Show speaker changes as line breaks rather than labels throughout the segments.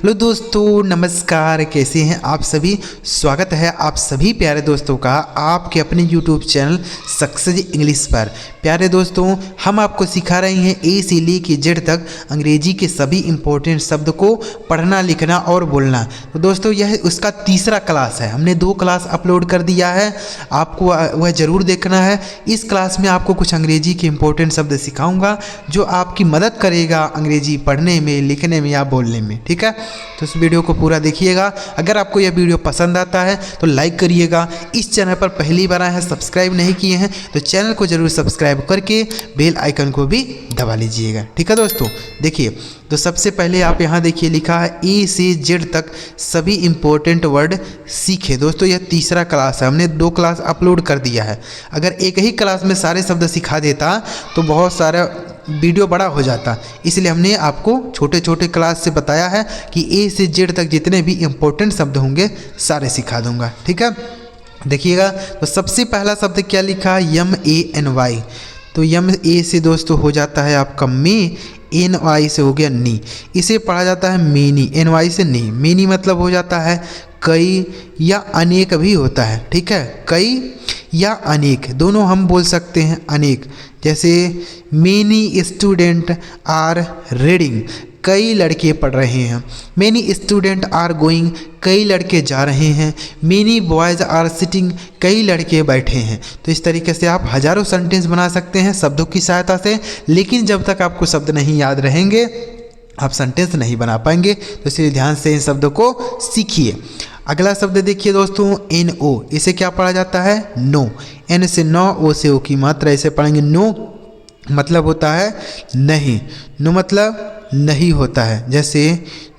Hello दोस्तों, नमस्कार। कैसे हैं आप सभी। स्वागत है आप सभी प्यारे दोस्तों का आपके अपने यूट्यूब चैनल सक्सेस इंग्लिश पर। प्यारे दोस्तों, हम आपको सिखा रहे हैं ए से लेकर जेड तक अंग्रेजी के सभी इंपॉर्टेंट शब्द को पढ़ना, लिखना और बोलना। तो दोस्तों, यह उसका तीसरा क्लास है। हमने 2 क्लास अपलोड कर दिया है, आपको वह ज़रूर देखना है। इस क्लास में आपको कुछ अंग्रेजी के इंपॉर्टेंट शब्द सिखाऊंगा जो आपकी मदद करेगा अंग्रेजी पढ़ने में, लिखने में या बोलने में। ठीक है, तो इस वीडियो को पूरा देखिएगा। अगर आपको यह वीडियो पसंद आता है तो लाइक करिएगा। इस चैनल पर पहली बार आए हैं, सब्सक्राइब नहीं किए हैं तो चैनल को जरूर सब्सक्राइब करके बेल आइकन को भी दबा लीजिएगा। ठीक है दोस्तों, देखिए तो सबसे पहले आप यहाँ देखिए लिखा है ए से जेड तक सभी इंपॉर्टेंट वर्ड सीखे। दोस्तों, यह तीसरा क्लास है, हमने 2 क्लास अपलोड कर दिया है। अगर एक ही क्लास में सारे शब्द सिखा देता तो बहुत सारा वीडियो बड़ा हो जाता, इसलिए हमने आपको छोटे छोटे क्लास से बताया है कि ए से जेड तक जितने भी इम्पोर्टेंट शब्द होंगे सारे सिखा दूंगा। ठीक है, देखिएगा तो सबसे पहला शब्द क्या लिखा है, MANY। तो यम ए से दोस्तों हो जाता है आपका मे, NY से हो गया नी। इसे पढ़ा जाता है मेनी, NY से नी। मेनी मतलब हो जाता है कई या अनेक भी होता है। ठीक है, कई या अनेक दोनों हम बोल सकते हैं, अनेक। जैसे मेनी स्टूडेंट आर रीडिंग, कई लड़के पढ़ रहे हैं। मेनी स्टूडेंट आर गोइंग, कई लड़के जा रहे हैं। मेनी बॉयज़ आर सिटिंग, कई लड़के बैठे हैं। तो इस तरीके से आप हज़ारों सेंटेंस बना सकते हैं शब्दों की सहायता से, लेकिन जब तक आपको शब्द नहीं याद रहेंगे आप सेंटेंस नहीं बना पाएंगे। तो इसलिए ध्यान से इन शब्दों को सीखिए। अगला शब्द देखिए दोस्तों, NO। इसे क्या पढ़ा जाता है, नो। N से नो, O से O की मात्रा, इसे पढ़ेंगे नो। मतलब होता है नहीं। नो मतलब नहीं होता है। जैसे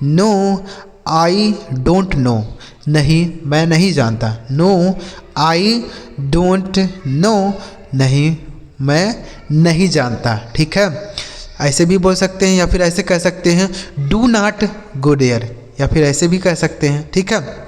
नो आई डोंट नो, नहीं मैं नहीं जानता। नो आई डोंट नो, नहीं मैं नहीं जानता। ठीक है, ऐसे भी बोल सकते हैं या फिर ऐसे कह सकते हैं डू नॉट गो देयर, या फिर ऐसे भी कह सकते हैं। ठीक है,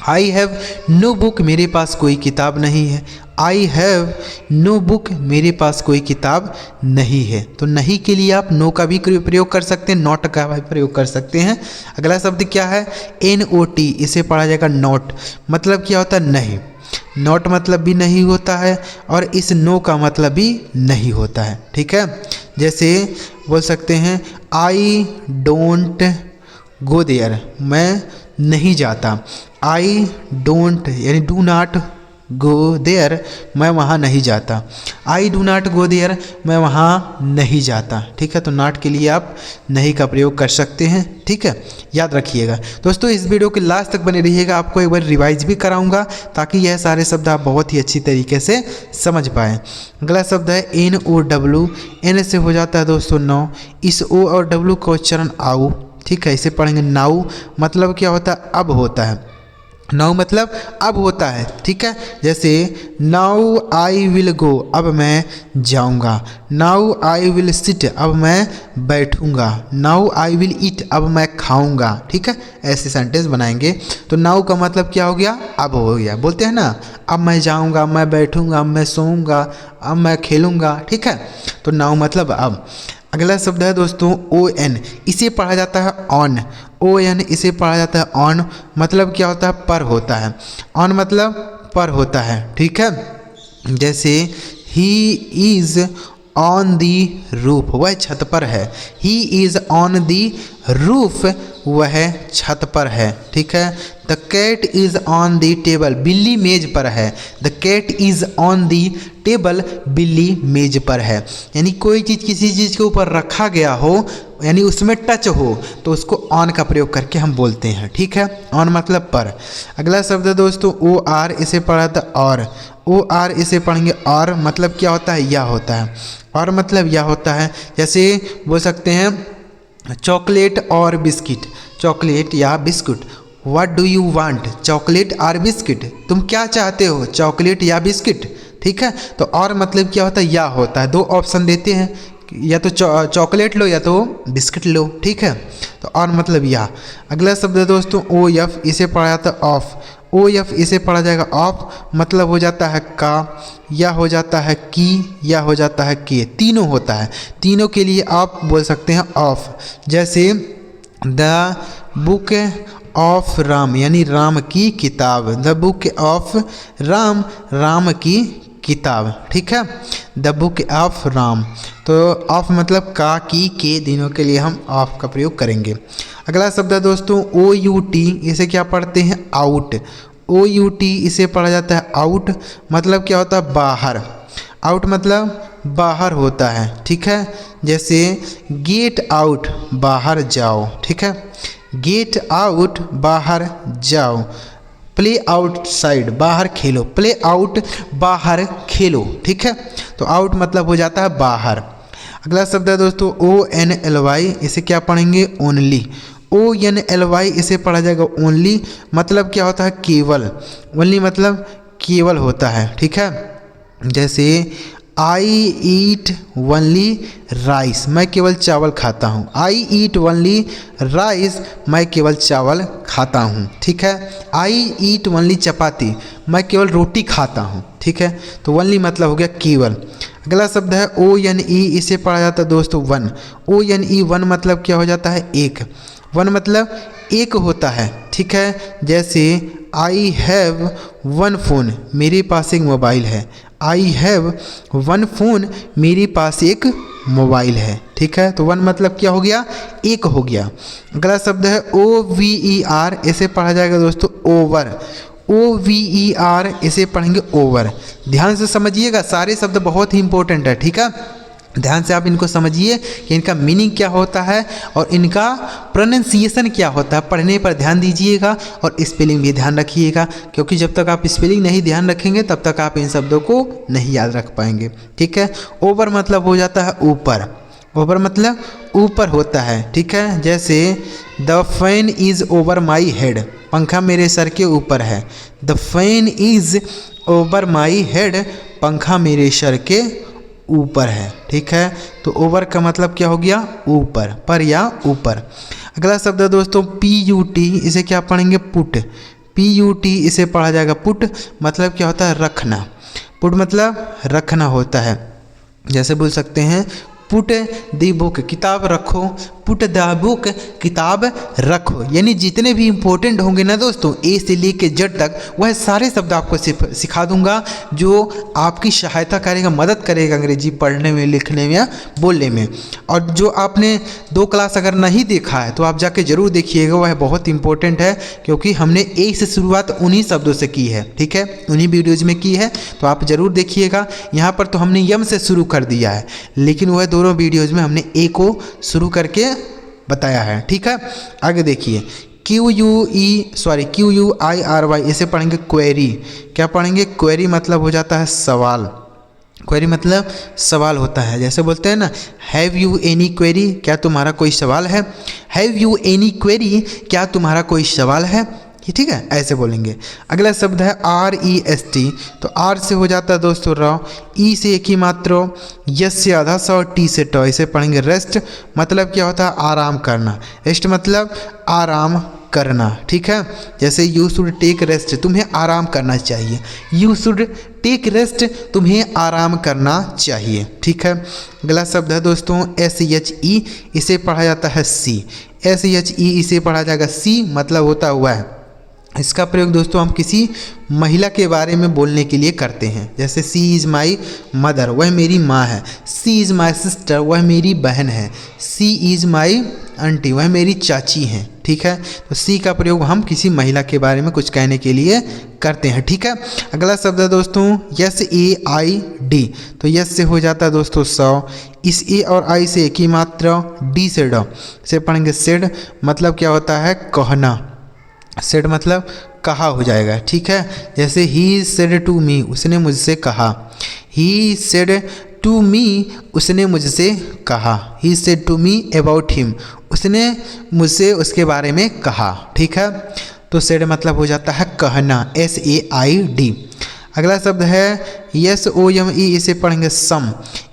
आई हैव नो बुक, मेरे पास कोई किताब नहीं है। आई हैव नो बुक, मेरे पास कोई किताब नहीं है। तो नहीं के लिए आप नो का भी प्रयोग कर सकते हैं, नॉट का भी प्रयोग कर सकते हैं। अगला शब्द क्या है, NOT। इसे पढ़ा जाएगा नॉट। मतलब क्या होता है, नहीं। नॉट मतलब भी नहीं होता है और इस नो का मतलब भी नहीं होता है। ठीक है, जैसे बोल सकते हैं आई डोंट गो देयर, मैं नहीं जाता। आई डोंट यानी डू नॉट गो देयर, मैं वहाँ नहीं जाता। I do not go there, मैं वहाँ नहीं जाता। ठीक है, तो नॉट के लिए आप नहीं का प्रयोग कर सकते हैं। ठीक है, याद रखिएगा दोस्तों। इस वीडियो के लास्ट तक बने रहिएगा, आपको एक बार रिवाइज भी कराऊंगा ताकि यह सारे शब्द आप बहुत ही अच्छी तरीके से समझ पाएँ। अगला शब्द है NOW। N से हो जाता है दोस्तों नौ। इस O और W का उच्चारण आउ। ठीक है, इसे पढ़ेंगे नाउ। मतलब क्या होता है, अब होता है। नाउ मतलब अब होता है। ठीक है, जैसे नाउ आई विल गो, अब मैं जाऊंगा। नाउ आई विल सिट, अब मैं बैठूंगा। नाउ आई विल ईट, अब मैं खाऊंगा। ठीक है, ऐसे सेंटेंस बनाएंगे। तो नाउ का मतलब क्या हो गया, अब हो गया। बोलते हैं ना, अब मैं जाऊंगा, अब मैं बैठूंगा, अब मैं सोऊंगा, अब मैं खेलूंगा। ठीक है, तो नाउ मतलब अब। अगला शब्द है दोस्तों ON। इसे पढ़ा जाता है ऑन। ON इसे पढ़ा जाता है ऑन। मतलब क्या होता है, पर होता है। ऑन मतलब पर होता है। ठीक है, जैसे he is on the roof, वह छत पर है। He is on the roof, वह छत पर है। ठीक है, the cat is on the table, बिल्ली मेज पर है। The cat is on the table, बिल्ली मेज पर है। यानी कोई चीज़ किसी चीज़ के ऊपर रखा गया हो, यानी उसमें टच हो, तो उसको ऑन का प्रयोग करके हम बोलते हैं। ठीक है, ऑन मतलब पर। अगला शब्द है दोस्तों OR। इसे पढ़ा था और। OR इसे पढ़ेंगे और। मतलब क्या होता है, यह होता है। और मतलब यह होता है। जैसे बोल सकते हैं चॉकलेट और बिस्किट, चॉकलेट या biscuit. What do you want, chocolate और बिस्किट, तुम क्या चाहते हो, चॉकलेट या बिस्किट। ठीक है, तो और मतलब क्या होता है, या होता है। 2 ऑप्शन देते हैं, या तो चॉकलेट लो या तो बिस्किट लो। ठीक है, तो और मतलब या। अगला शब्द है दोस्तों OF। इसे पढ़ा जाता है ऑफ। OF इसे पढ़ा जाएगा ऑफ। मतलब हो जाता है का, या हो जाता है की, या हो जाता है के। तीनों होता है। तीनों के लिए आप बोल सकते हैं ऑफ। जैसे द बुक ऑफ राम यानी राम की किताब, the book of Ram, Ram की किताब, ठीक है, द बुक ऑफ राम। तो ऑफ मतलब का, की, के दिनों के लिए हम ऑफ का प्रयोग करेंगे। अगला शब्द है दोस्तों ओ यू टी, इसे क्या पढ़ते हैं आउट, ओ यू टी इसे पढ़ा जाता है आउट, मतलब क्या होता है बाहर, आउट मतलब बाहर होता है, ठीक है, जैसे गेट आउट बाहर जाओ, ठीक है, गेट आउट बाहर जाओ, प्ले आउटसाइड बाहर खेलो, प्ले आउट बाहर खेलो, ठीक है, तो आउट मतलब हो जाता है बाहर। अगला शब्द है दोस्तों ओ एन एल वाई, इसे क्या पढ़ेंगे only, O N L Y इसे पढ़ा जाएगा ओनली, मतलब क्या होता है केवल, ओनली मतलब केवल होता है, ठीक है, जैसे आई ईट ओनली राइस, मैं केवल चावल खाता हूँ, आई ईट ओनली राइस, मैं केवल चावल खाता हूँ, ठीक है, आई ईट ओनली चपाती, मैं केवल रोटी खाता हूँ, ठीक है, तो ओनली मतलब हो गया केवल। अगला शब्द है ओ एन ई, इसे पढ़ा जाता है दोस्तों one, O N E one मतलब क्या हो जाता है एक, वन मतलब एक होता है, ठीक है, जैसे आई हैव वन फ़ोन, मेरे पास एक मोबाइल है, आई हैव वन फ़ोन, मेरे पास एक मोबाइल है, ठीक है, तो वन मतलब क्या हो गया एक हो गया। अगला शब्द है ओ वी ई आर, इसे पढ़ा जाएगा दोस्तों over, O V E R इसे पढ़ेंगे ओवर। ध्यान से समझिएगा, सारे शब्द बहुत ही इंपॉर्टेंट है, ठीक है, ध्यान से आप इनको समझिए कि इनका मीनिंग क्या होता है और इनका प्रोनाउंसिएशन क्या होता है, पढ़ने पर ध्यान दीजिएगा और स्पेलिंग भी ध्यान रखिएगा, क्योंकि जब तक आप स्पेलिंग नहीं ध्यान रखेंगे तब तक आप इन शब्दों को नहीं याद रख पाएंगे, ठीक है। ओवर मतलब हो जाता है ऊपर, ओवर मतलब ऊपर होता है, ठीक है, जैसे the fan is over my head, पंखा मेरे सर के ऊपर है, the fan is over my head, पंखा मेरे सर के ऊपर है, ठीक है, तो ओवर का मतलब क्या हो गया ऊपर, पर या ऊपर। अगला शब्द है दोस्तों पी यू टी, इसे क्या पढ़ेंगे पुट, पी यू टी इसे पढ़ा जाएगा पुट, मतलब क्या होता है रखना, पुट मतलब रखना होता है, जैसे बोल सकते हैं पुट द बुक, किताब रखो, पुट द बुक, किताब रखो, यानी जितने भी इंपॉर्टेंट होंगे ना दोस्तों ए से लेके जेड तक, वह सारे शब्द आपको सिखा दूंगा जो आपकी सहायता करेगा, मदद करेगा अंग्रेजी पढ़ने में, लिखने में या बोलने में। और जो आपने 2 क्लास अगर नहीं देखा है तो आप जाके ज़रूर देखिएगा, वह बहुत इंपॉर्टेंट है, क्योंकि हमने ए से शुरुआत उन्हीं शब्दों से की है, ठीक है, उन्हीं वीडियोज़ में की है, तो आप ज़रूर देखिएगा। यहाँ पर तो हमने यम से शुरू कर दिया है, लेकिन वह दोनों वीडियोज़ में हमने ए को शुरू करके बताया है, ठीक है। आगे देखिए Q U I R Y, इसे पढ़ेंगे क्वेरी, क्या पढ़ेंगे क्वेरी मतलब हो जाता है सवाल, क्वेरी मतलब सवाल होता है, जैसे बोलते हैं ना हैव यू एनी क्वेरी, क्या तुम्हारा कोई सवाल है, हैव यू एनी क्वेरी, क्या तुम्हारा कोई सवाल है, ये ठीक है, ऐसे बोलेंगे। अगला शब्द है आर ई एस टी, तो आर से हो जाता है दोस्तों र, ई से एक ही मात्र, यस से आधा सा और टी से ट, इसे पढ़ेंगे रेस्ट, मतलब क्या होता है आराम करना, रेस्ट मतलब आराम करना, ठीक है, जैसे यू शुड टेक रेस्ट, तुम्हें आराम करना चाहिए, यू शुड टेक रेस्ट, तुम्हें आराम करना चाहिए, ठीक है। अगला शब्द है दोस्तों एस एच ई, इसे पढ़ा जाता है सी, एस एच ई इसे पढ़ा जाएगा सी, मतलब होता हुआ है। इसका प्रयोग दोस्तों हम किसी महिला के बारे में बोलने के लिए करते हैं, जैसे सी इज़ माई मदर, वह मेरी माँ है, सी इज़ माई सिस्टर, वह मेरी बहन है, सी इज़ माई आंटी, वह मेरी चाची हैं, ठीक है, तो सी का प्रयोग हम किसी महिला के बारे में कुछ कहने के लिए करते हैं, ठीक है। अगला शब्द है दोस्तों यस ए आई डी, तो यस से हो जाता है दोस्तों 100, इस ए और आई से एक ही मात्रा, डी से ड, से पढ़ेंगे सेड, मतलब क्या होता है कहना, सेड मतलब कहा हो जाएगा, ठीक है, जैसे ही सेड टू मी, उसने मुझसे कहा, ही सेड टू मी, उसने मुझसे कहा, he said to me about him, उसने मुझसे उसके बारे में कहा, ठीक है, तो सेड मतलब हो जाता है कहना, एस ए आई डी। अगला शब्द है एस ओ एम ई, इसे पढ़ेंगे sum,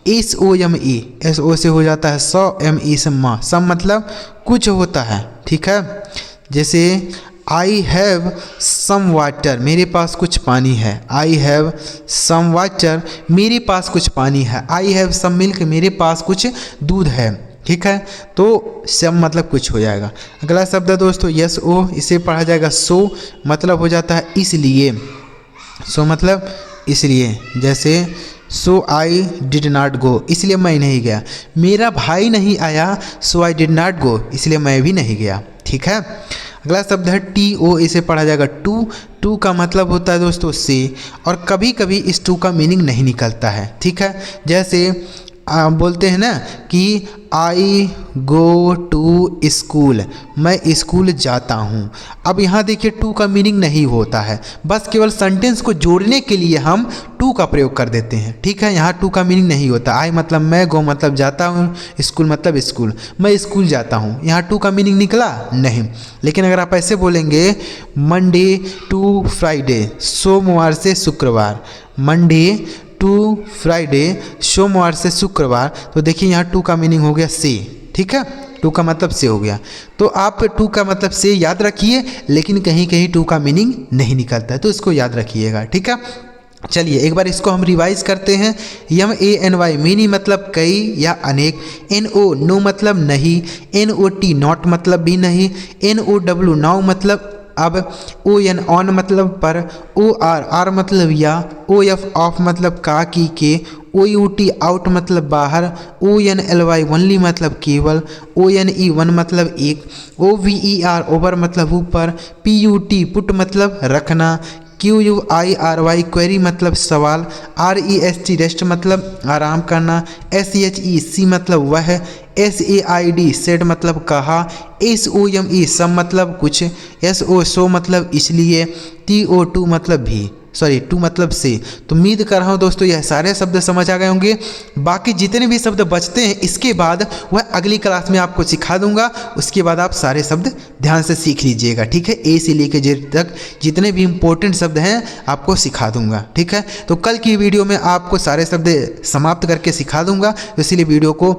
S O M E, S O से हो जाता है 100, एम ई से मा, सम मतलब कुछ होता है, ठीक है, जैसे आई हैव सम वाटर, मेरे पास कुछ पानी है, आई हैव सम वाटर, मेरे पास कुछ पानी है, आई हैव सम मिल्क, मेरे पास कुछ दूध है, ठीक है, तो सम मतलब कुछ हो जाएगा। अगला शब्द है दोस्तों यस ओ, इसे पढ़ा जाएगा सो, मतलब हो जाता है इसलिए। सो मतलब इसलिए, जैसे सो आई डिड नॉट गो, इसलिए मैं नहीं गया। मेरा भाई नहीं आया, सो आई डिड नॉट गो, इसलिए मैं भी नहीं गया। ठीक है, अगला शब्द है टी ओ, इसे पढ़ा जाएगा टू। टू का मतलब होता है दोस्तों से, और कभी कभी इस टू का मीनिंग नहीं निकलता है। ठीक है, जैसे बोलते हैं ना कि आई गो टू स्कूल, मैं स्कूल जाता हूँ। अब यहाँ देखिए टू का मीनिंग नहीं होता है, बस केवल सेंटेंस को जोड़ने के लिए हम टू का प्रयोग कर देते हैं। ठीक है, यहाँ टू का मीनिंग नहीं होता। आई मतलब मैं, गो मतलब जाता हूँ, स्कूल मतलब स्कूल, मैं स्कूल जाता हूँ, यहाँ टू का मीनिंग निकला नहीं। लेकिन अगर आप ऐसे बोलेंगे मंडे टू फ्राइडे, सोमवार से शुक्रवार, मंडे टू फ्राइडे, सोमवार से शुक्रवार, तो देखिए यहाँ टू का मीनिंग हो गया से। ठीक है, टू का मतलब से हो गया। तो आप टू का मतलब से याद रखिए, लेकिन कहीं कहीं टू का मीनिंग नहीं निकलता है, तो इसको याद रखिएगा। ठीक है, चलिए एक बार इसको हम रिवाइज करते हैं। यम ए एन वाई मीनी मतलब कई या अनेक, एन ओ नो मतलब नहीं, एन ओ टी नॉट मतलब भी नहीं, एन ओ डब्ल्यू नाउ मतलब अब, ओ एन ऑन मतलब पर, ओ आर आर मतलब या, ओ एफ ऑफ मतलब का की के, ओ यू टी आउट मतलब बाहर, O N L Y only मतलब केवल, ओ एन ई वन मतलब एक, O V E R over मतलब ऊपर, पी यू टी पुट मतलब रखना, Q U I R Y query मतलब सवाल, R E S T rest मतलब आराम करना, एस एच ई सी मतलब वह, S A I D said मतलब कहा, एस ओ एम ई सम मतलब कुछ, एस ओ सो मतलब इसलिए, टी ओ टू मतलब भी, सॉरी टू मतलब से। तो उम्मीद कर रहा हूँ दोस्तों यह सारे शब्द समझ आ गए होंगे। बाकी जितने भी शब्द बचते हैं इसके बाद वह अगली क्लास में आपको सिखा दूंगा, उसके बाद आप सारे शब्द ध्यान से सीख लीजिएगा। ठीक है, ए से लेकर जेड तक जितने भी इंपॉर्टेंट शब्द हैं आपको सिखा दूंगा। ठीक है, तो कल की वीडियो में आपको सारे शब्द समाप्त करके सिखा दूंगा, तो इसीलिए वीडियो को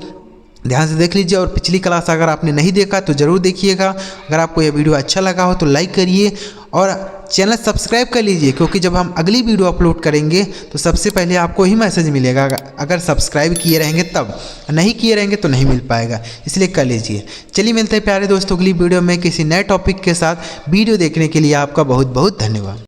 ध्यान से देख लीजिए। और पिछली क्लास अगर आपने नहीं देखा तो ज़रूर देखिएगा। अगर आपको यह वीडियो अच्छा लगा हो तो लाइक करिए और चैनल सब्सक्राइब कर लीजिए, क्योंकि जब हम अगली वीडियो अपलोड करेंगे तो सबसे पहले आपको ही मैसेज मिलेगा। अगर सब्सक्राइब किए रहेंगे तब, नहीं किए रहेंगे तो नहीं मिल पाएगा, इसलिए कर लीजिए। चलिए मिलते हैं प्यारे दोस्तों अगली वीडियो में किसी नए टॉपिक के साथ। वीडियो देखने के लिए आपका बहुत बहुत धन्यवाद।